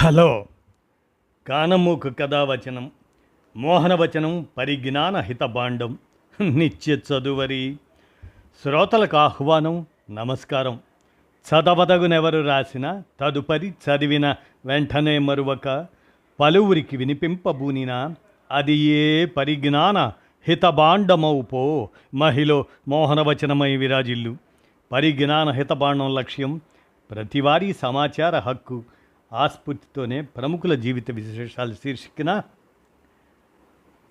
Hello కానమూకు కథావచనం మోహనవచనం పరిజ్ఞాన హితబాండం నిత్య చదువరి శ్రోతలకు ఆహ్వానం నమస్కారం. చదవదగునెవరు రాసిన తదుపరి చదివిన వెంటనే మరువక పలువురికి వినిపింపబూనిన అది ఏ పరిజ్ఞాన హితబాండమౌపో మహిళ మోహనవచనమై విరాజిల్లు. పరిజ్ఞాన హితబాండం లక్ష్యం ప్రతివారీ సమాచార హక్కు. ఆస్ఫూర్తితోనే ప్రముఖుల జీవిత విశేషాలు శీర్షికన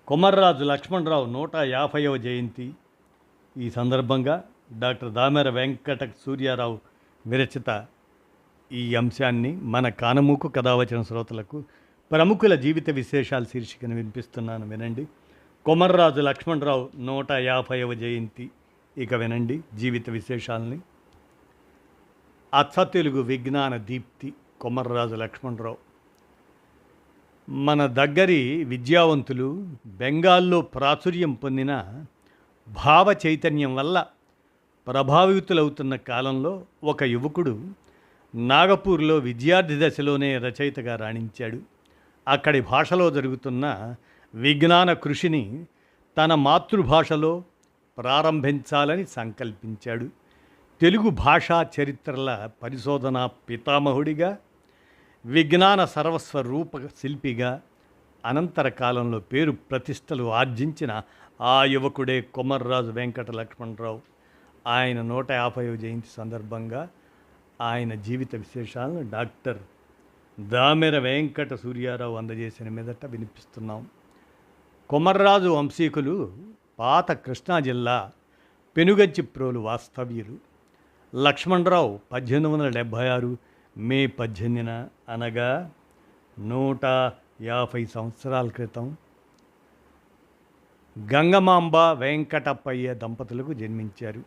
కొమర్రాజు లక్ష్మణరావు 150వ జయంతి. ఈ సందర్భంగా డాక్టర్ దామెర వెంకట సూర్యారావు విరచిత ఈ అంశాన్ని మన కానమూకు కథావచన శ్రోతలకు ప్రముఖుల జీవిత విశేషాలు శీర్షికను వినిపిస్తున్నాను, వినండి. కొమర్రాజు లక్ష్మణరావు 150వ జయంతి. ఇక వినండి జీవిత విశేషాలని. అచ్చ తెలుగు విజ్ఞాన దీప్తి కొమర్రాజు లక్ష్మణరావు. మన దగ్గరి విద్యావంతులు బెంగాల్లో ప్రాచుర్యం పొందిన భావ చైతన్యం వల్ల ప్రభావితులవుతున్న కాలంలో ఒక యువకుడు నాగపూర్లో విద్యార్థి దశలోనే రచయితగా రాణించాడు. అక్కడి భాషలో జరుగుతున్న విజ్ఞాన కృషిని తన మాతృభాషలో ప్రారంభించాలని సంకల్పించాడు. తెలుగు భాషా చరిత్రల పరిశోధన పితామహుడిగా, విజ్ఞాన సర్వస్వ రూప శిల్పిగా అనంతర కాలంలో పేరు ప్రతిష్టలు ఆర్జించిన ఆ యువకుడే కొమర్రాజు వెంకట లక్ష్మణరావు. ఆయన 150వ జయంతి సందర్భంగా ఆయన జీవిత విశేషాలను డాక్టర్ దామెర వెంకట సూర్యారావు అందజేసిన మీదట వినిపిస్తున్నాం. కొమర్రాజు వంశీకులు పాత కృష్ణా జిల్లా పెనుగంచిప్రోలు వాస్తవ్యులు. లక్ష్మణరావు 1876 మే 18న అనగా 150 సంవత్సరాల క్రితం గంగమాంబ వెంకటప్పయ్య దంపతులకు జన్మించారు.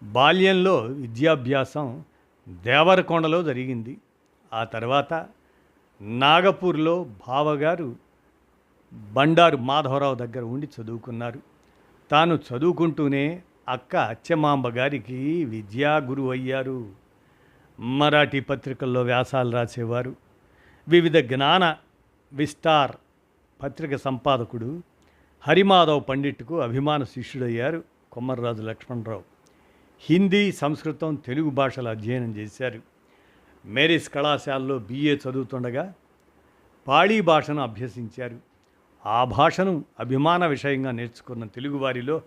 బాల్యంలో విద్యాభ్యాసం దేవరకొండలో జరిగింది. ఆ తర్వాత నాగపూర్లో బావగారు బండారు మాధవరావు దగ్గర ఉండి చదువుకున్నారు. తాను చదువుకుంటూనే అక్క అచ్చమాంబ గారికి విద్యా గురువు అయ్యారు. మరాఠీ పత్రికల్లో వ్యాసాలు రాసేవారు. వివిధ జ్ఞాన విస్తార్ పత్రిక సంపాదకుడు హరిమాధవ్ పండిట్కు అభిమాన శిష్యుడయ్యారు కొమర్రాజు లక్ష్మణరావు. హిందీ, సంస్కృతం, తెలుగు భాషల అధ్యయనం చేశారు. మేరీస్ కళాశాలలో BA చదువుతుండగా పాళీ భాషను అభ్యసించారు. ఆ భాషను అభిమాన విషయంగా నేర్చుకున్న తెలుగువారిలో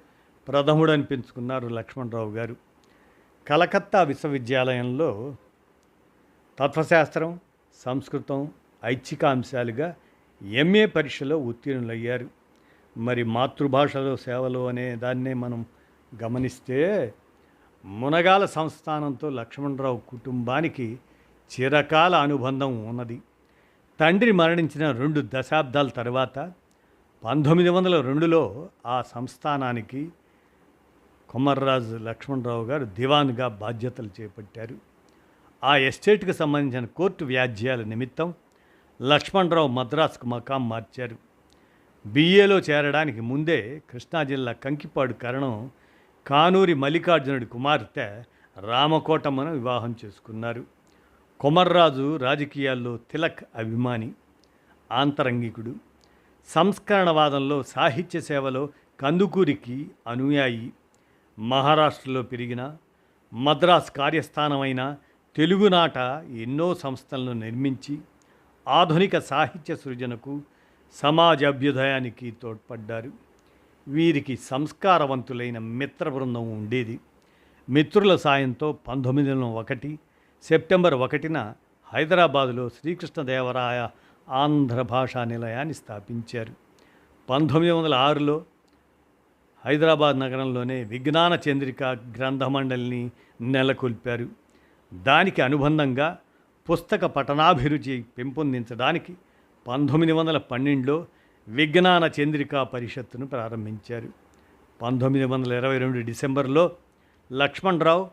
ప్రథముడనిపించుకున్నారు లక్ష్మణరావు గారు. కలకత్తా విశ్వవిద్యాలయంలో తత్వశాస్త్రం, సంస్కృతం ఐచ్ఛిక అంశాలుగా MA పరీక్షలో ఉత్తీర్ణులయ్యారు. మరి మాతృభాషలో సేవలు అనే దాన్నే మనం గమనిస్తే మునగాల సంస్థానంతో లక్ష్మణరావు కుటుంబానికి చిరకాల అనుబంధం ఉన్నది. తండ్రి మరణించిన 2 దశాబ్దాల తర్వాత 1902లో ఆ సంస్థానానికి కొమర్రాజు లక్ష్మణరావు గారు దివాన్గా బాధ్యతలు చేపట్టారు. ఆ ఎస్టేట్కి సంబంధించిన కోర్టు వ్యాజ్యాల నిమిత్తం లక్ష్మణరావు మద్రాసుకు మకాం మార్చారు. BAలో చేరడానికి ముందే కృష్ణా జిల్లా కంకిపాడు కరణం కానూరి మల్లికార్జునుడి కుమార్తె రామకోటమ్మను వివాహం చేసుకున్నారు. కొమర్రాజు రాజకీయాల్లో తిలక్ అభిమాని, ఆంతరంగికుడు. సంస్కరణవాదంలో, సాహిత్య సేవలో కందుకూరికి అనుయాయి. మహారాష్ట్రలో పెరిగిన, మద్రాస్ కార్యస్థానమైన తెలుగునాట ఎన్నో సంస్థలను నిర్మించి ఆధునిక సాహిత్య సృజనకు, సమాజ అభ్యుదయానికి తోడ్పడ్డారు. వీరికి సంస్కారవంతులైన మిత్ర బృందం ఉండేది. మిత్రుల సాయంతో 1901 సెప్టెంబర్ 1న హైదరాబాదులో శ్రీకృష్ణదేవరాయ ఆంధ్ర భాషా నిలయాన్ని స్థాపించారు. 1906లో హైదరాబాద్ నగరంలోనే విజ్ఞాన చంద్రిక గ్రంథమండలిని నెలకొల్పారు. దానికి అనుబంధంగా పుస్తక పఠనాభిరుచి పెంపొందించడానికి 1912లో విజ్ఞాన చంద్రికా పరిషత్తును ప్రారంభించారు. 1922 డిసెంబర్లో లక్ష్మణరావు,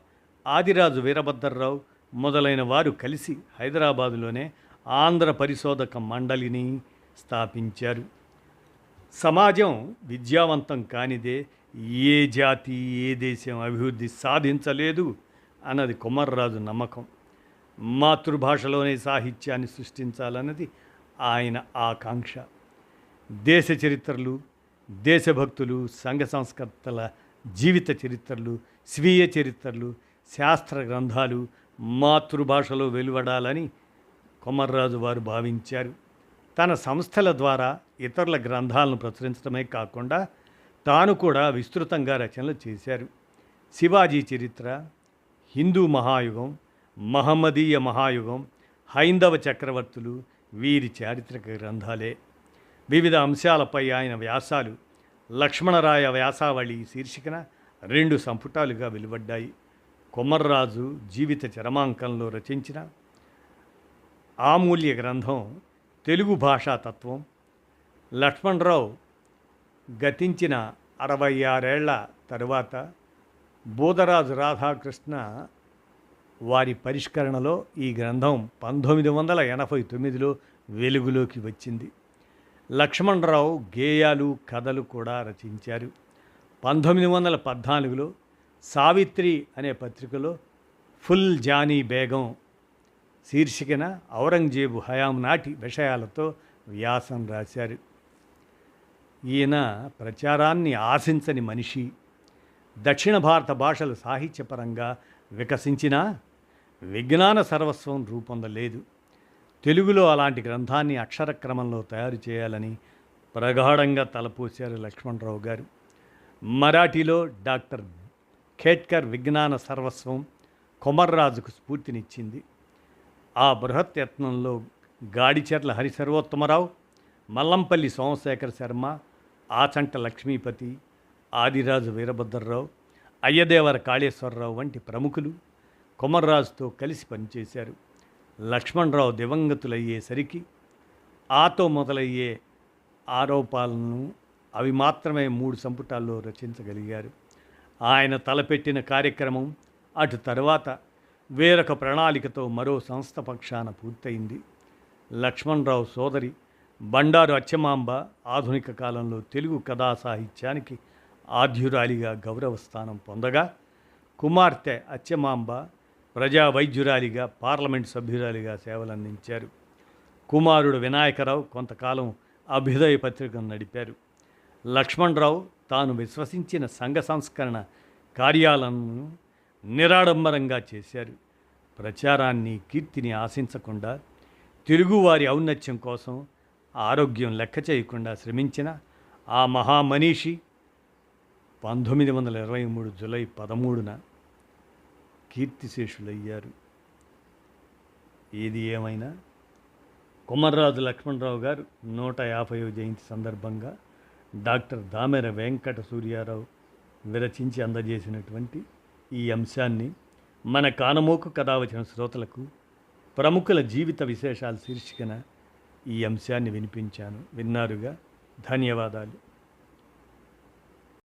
ఆదిరాజు వీరభద్రరావు మొదలైన వారు కలిసి హైదరాబాదులోనే ఆంధ్ర పరిశోధక మండలిని స్థాపించారు. సమాజం విద్యావంతం కానిదే ఏ జాతి, ఏ దేశం అభివృద్ధి సాధించలేదు అన్నది కొమర్రాజు నమ్మకం. మాతృభాషలోనే సాహిత్యాన్ని సృష్టించాలన్నది ఆయన ఆకాంక్ష. దేశ చరిత్రలు, దేశభక్తులు, సంఘ సంస్కర్తల జీవిత చరిత్రలు, స్వీయ చరిత్రలు, శాస్త్ర గ్రంథాలు మాతృభాషలో వెలువడాలని కొమర్రాజు వారు భావించారు. తన సంస్థల ద్వారా ఇతరుల గ్రంథాలను ప్రచురించడమే కాకుండా తాను కూడా విస్తృతంగా రచనలు చేశారు. శివాజీ చరిత్ర, హిందూ మహాయుగం, మహమ్మదీయ మహాయుగం, హైందవ చక్రవర్తులు వీరి చారిత్రక గ్రంథాలే. వివిధ అంశాలపై ఆయన వ్యాసాలు లక్ష్మణరాయ వ్యాసావళి శీర్షికన 2 సంపుటాలుగా వెలువడ్డాయి. కొమర్రాజు జీవిత చరమాంకంలో రచించిన ఆమూల్య గ్రంథం తెలుగు భాషా తత్వం. లక్ష్మణరావు గతించిన 66 ఏళ్ల తరువాత బోధరాజు రాధాకృష్ణ వారి పరిష్కరణలో ఈ గ్రంథం 1989లో వెలుగులోకి వచ్చింది. లక్ష్మణరావు గేయాలు, కథలు కూడా రచించారు. 1914లో సావిత్రి అనే పత్రికలో ఫుల్ జానీ బేగం శీర్షికన ఔరంగజేబు హయాం నాటి విషయాలతో వ్యాసం రాశారు. ఈయన ప్రచారాన్ని ఆశించని మనిషి. దక్షిణ భారత భాషలు సాహిత్యపరంగా వికసించినా విజ్ఞాన సర్వస్వం రూపొందలేదు. తెలుగులో అలాంటి గ్రంథాన్ని అక్షర క్రమంలో తయారు చేయాలని ప్రగాఢంగా తలపోశారు లక్ష్మణరావు గారు. మరాఠీలో డాక్టర్ ఖేడ్కర్ విజ్ఞాన సర్వస్వం కొమర్రాజుకు స్ఫూర్తినిచ్చింది. ఆ బృహత్ యత్నంలో గాడిచెర్ల హరిసర్వోత్తమరావు, మల్లంపల్లి సోమశేఖర శర్మ, ఆచంట లక్ష్మీపతి, ఆదిరాజు వీరభద్రరావు, అయ్యదేవర కాళేశ్వరరావు వంటి ప్రముఖులు కొమర్రాజుతో కలిసి పనిచేశారు. లక్ష్మణరావు దివంగతులయ్యేసరికి ఆతో మొదలయ్యే ఆరోపాలను అవి మాత్రమే 3 సంపుటాల్లో రచించగలిగారు. ఆయన తలపెట్టిన కార్యక్రమం అటు తర్వాత వేరొక ప్రణాళికతో మరో సంస్థ పక్షాన పూర్తయింది. లక్ష్మణరావు సోదరి బండారు అచ్చమాంబ ఆధునిక కాలంలో తెలుగు కథా సాహిత్యానికి ఆద్యురాలిగా గౌరవ స్థానం పొందగా, కుమార్తె అచ్చమాంబ ప్రజా వైద్యురాలిగా, పార్లమెంట్ సభ్యురాలిగా సేవలందించారు. కుమారుడు వినాయకరావు కొంతకాలం అభ్యుదయ పత్రికను నడిపారు. లక్ష్మణరావు తాను విశ్వసించిన సంఘ సంస్కరణ కార్యాలను నిరాడంబరంగా చేశారు. ప్రచారాన్ని, కీర్తిని ఆశించకుండా, తెలుగువారి ఔన్నత్యం కోసం ఆరోగ్యం లెక్క చేయకుండా శ్రమించిన ఆ మహామనీషి 1923 జూలై 13న కీర్తిశేషులయ్యారు. ఏది ఏమైనా కొమర్రాజు లక్ష్మణరావు గారు 150వ జయంతి సందర్భంగా డాక్టర్ దామెర వెంకట సూర్యారావు విరచించి అందజేసినటువంటి ఈ అంశాన్ని మన కానమోకు కథ వచ్చిన శ్రోతలకు ప్రముఖుల జీవిత విశేషాలు శీర్షికన ఈ అంశాన్ని వినిపించాను. విన్నారుగా. ధన్యవాదాలు.